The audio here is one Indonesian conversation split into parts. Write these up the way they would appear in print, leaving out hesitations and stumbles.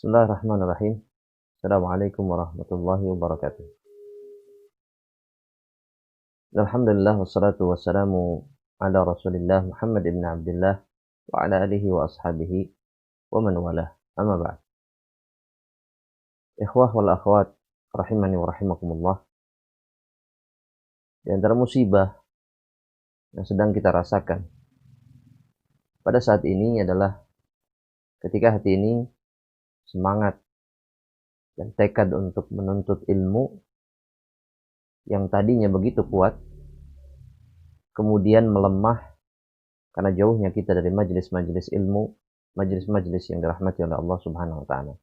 Bismillahirrahmanirrahim. Assalamualaikum warahmatullahi wabarakatuh. Alhamdulillah wassalatu wassalamu ala Rasulillah Muhammad ibn Abdullah wa ala alihi wa ashabihi wa man walah. Amma ba'd. Ikhwah wal akhwat rahimani wa rahimakumullah. Di antara musibah yang sedang kita rasakan pada saat ini adalah ketika hati ini semangat dan tekad untuk menuntut ilmu yang tadinya begitu kuat, kemudian melemah karena jauhnya kita dari majelis-majelis ilmu, majelis-majelis yang dirahmati oleh Allah Subhanahu wa Ta'ala.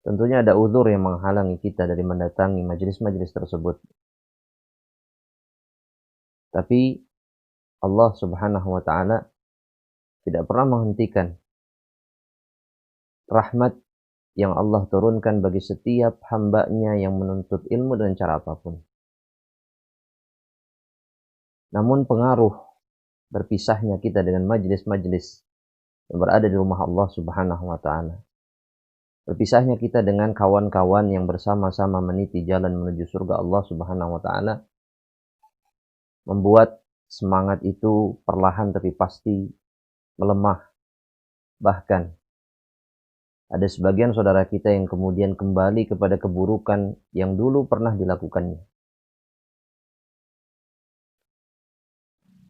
Tentunya ada uzur yang menghalangi kita dari mendatangi majelis-majelis tersebut. Tapi Allah Subhanahu wa Ta'ala tidak pernah menghentikan rahmat yang Allah turunkan bagi setiap hambanya yang menuntut ilmu dengan cara apapun. Namun pengaruh berpisahnya kita dengan majelis-majelis yang berada di rumah Allah Subhanahu wa Ta'ala, berpisahnya kita dengan kawan-kawan yang bersama-sama meniti jalan menuju surga Allah Subhanahu wa Ta'ala, membuat semangat itu perlahan tapi pasti melemah. Bahkan ada sebagian saudara kita yang kemudian kembali kepada keburukan yang dulu pernah dilakukannya.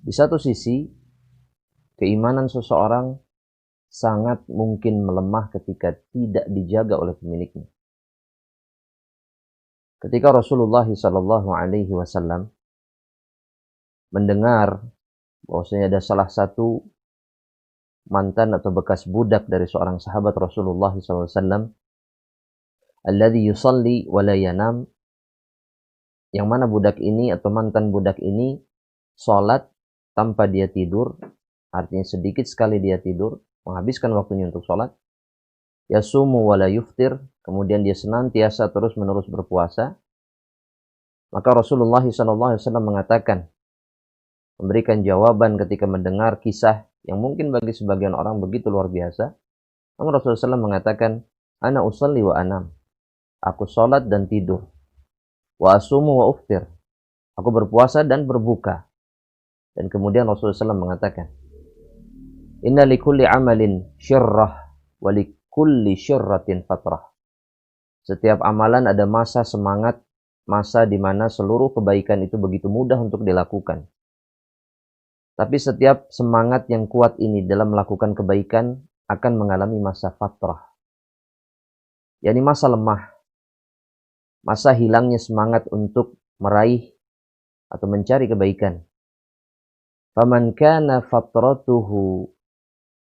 Di satu sisi, keimanan seseorang sangat mungkin melemah ketika tidak dijaga oleh pemiliknya. Ketika Rasulullah SAW mendengar bahwasanya ada salah satu mantan atau bekas budak dari seorang sahabat Rasulullah SAW, alladhi yusalli wa la yanam, yang mana budak ini atau mantan budak ini sholat tanpa dia tidur, artinya sedikit sekali dia tidur, menghabiskan waktunya untuk sholat, yasumu wa la yuftir, kemudian dia senantiasa terus-menerus berpuasa. Maka Rasulullah SAW mengatakan, memberikan jawaban ketika mendengar kisah yang mungkin bagi sebagian orang begitu luar biasa. Namun Rasulullah SAW mengatakan, ana usalli wa anam, aku sholat dan tidur, wa asumu wa uftir, aku berpuasa dan berbuka. Dan kemudian Rasulullah SAW mengatakan, inna likulli amalin syirrah wa likulli syirratin fatrah. Setiap amalan ada masa semangat, masa di mana seluruh kebaikan itu begitu mudah untuk dilakukan. Tapi setiap semangat yang kuat ini dalam melakukan kebaikan akan mengalami masa fatrah, yakni masa lemah, masa hilangnya semangat untuk meraih atau mencari kebaikan. Faman kana fatratuhu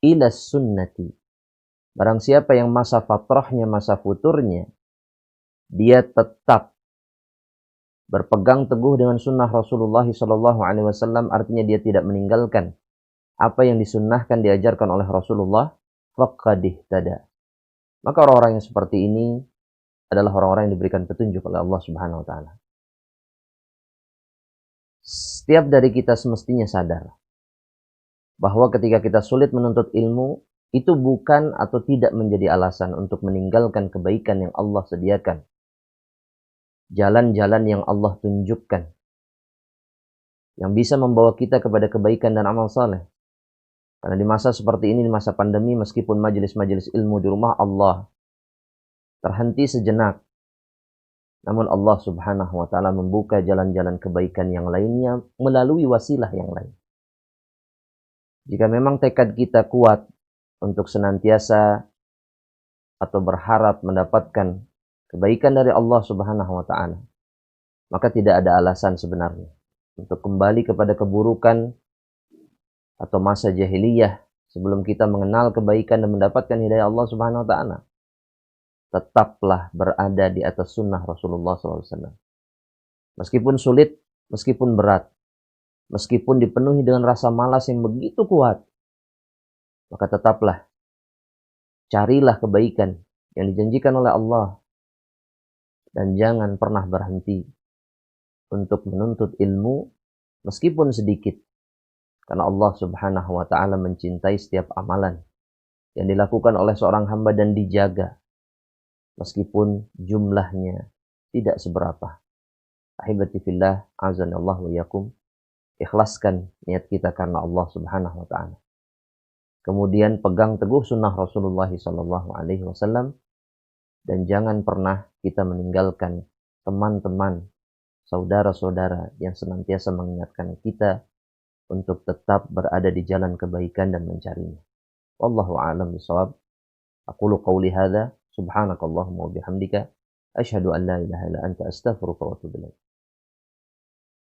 ila sunnati, barang siapa yang masa fatrahnya, masa futurnya, dia tetap berpegang teguh dengan sunnah Rasulullah SAW, artinya dia tidak meninggalkan apa yang disunnahkan, diajarkan oleh Rasulullah, faqad ihtada. Maka orang-orang yang seperti ini adalah orang-orang yang diberikan petunjuk oleh Allah Subhanahu wa Ta'ala. Setiap dari kita semestinya sadar bahwa ketika kita sulit menuntut ilmu, itu bukan atau tidak menjadi alasan untuk meninggalkan kebaikan yang Allah sediakan, jalan-jalan yang Allah tunjukkan, yang bisa membawa kita kepada kebaikan dan amal saleh. Karena di masa seperti ini, di masa pandemi, meskipun majelis-majelis ilmu di rumah Allah terhenti sejenak, namun Allah Subhanahu wa Ta'ala membuka jalan-jalan kebaikan yang lainnya melalui wasilah yang lain. Jika memang tekad kita kuat untuk senantiasa atau berharap mendapatkan kebaikan dari Allah Subhanahu wa Ta'ala, maka tidak ada alasan sebenarnya untuk kembali kepada keburukan atau masa jahiliyah sebelum kita mengenal kebaikan dan mendapatkan hidayah Allah Subhanahu wa Ta'ala. Tetaplah berada di atas sunnah Rasulullah SAW. Meskipun sulit, meskipun berat, meskipun dipenuhi dengan rasa malas yang begitu kuat, maka tetaplah carilah kebaikan yang dijanjikan oleh Allah. Dan jangan pernah berhenti untuk menuntut ilmu meskipun sedikit. Karena Allah Subhanahu wa Ta'ala mencintai setiap amalan yang dilakukan oleh seorang hamba dan dijaga meskipun jumlahnya tidak seberapa. Ahibati fillah, azanallahu wa yakum. Ikhlaskan niat kita karena Allah Subhanahu wa taala. Kemudian pegang teguh sunnah Rasulullah sallallahu alaihi wasallam dan jangan pernah kita meninggalkan teman-teman, saudara-saudara yang senantiasa mengingatkan kita untuk tetap berada di jalan kebaikan dan mencarinya. Wallahu a'lam bishawab. Aqulu qawli hadza subhanakallahumma wa bihamdika asyhadu an la ilaha illa anta astaghfiruka wa atubu ilaik.